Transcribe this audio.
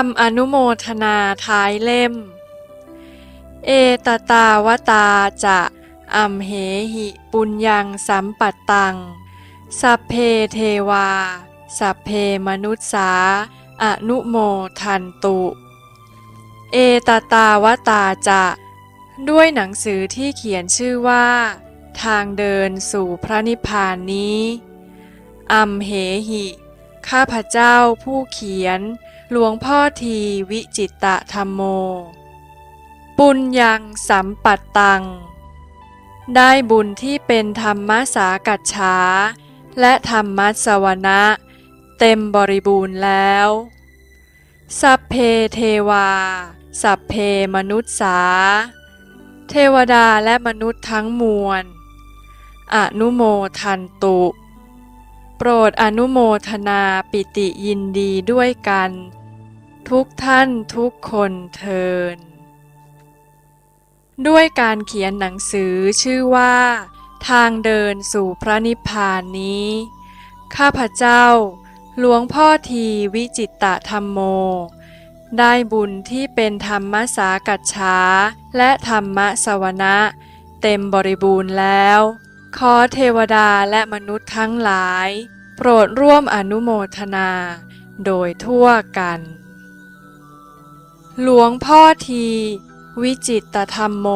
ำอนุโมทนาท้ายเล่ม เอตตาวตาจะอัมเหหิปุญญังสัมปัตตังสัพเพเทวาสัพเพมนุสสาอนุโมทันตุ เอตตาวตาจะด้วยหนังสือที่เขียนชื่อว่าทางเดินสู่พระนิพพานนี้อัมเหหิข้าพเจ้าผู้เขียนหลวงพ่อทีวิจิตตธัมโมปุญญังสัมปัตตังได้บุญที่เป็นธรรมสากัจฉาและธรรมสวนะเต็มบริบูรณ์แล้วสัพเพเทวาสัพเพมนุสสาเทวดาและมนุษย์ทั้งมวลอนุโมทันตุโปรดอนุโมทนาปิติยินดีด้วยกันทุกท่านทุกคนเทินด้วยการเขียนหนังสือชื่อว่าทางเดินสู่พระนิพพานนี้ข้าพเจ้าหลวงพ่อทีวิจิตตธัมโมได้บุญที่เป็นธรรมสากัจฉาและธรรมสวนะเต็มบริบูรณ์แล้วขอเทวดาและมนุษย์ทั้งหลายโปรดร่วมอนุโมทนาโดยทั่วกันหลวงพ่อทีวิจิตตธัมโม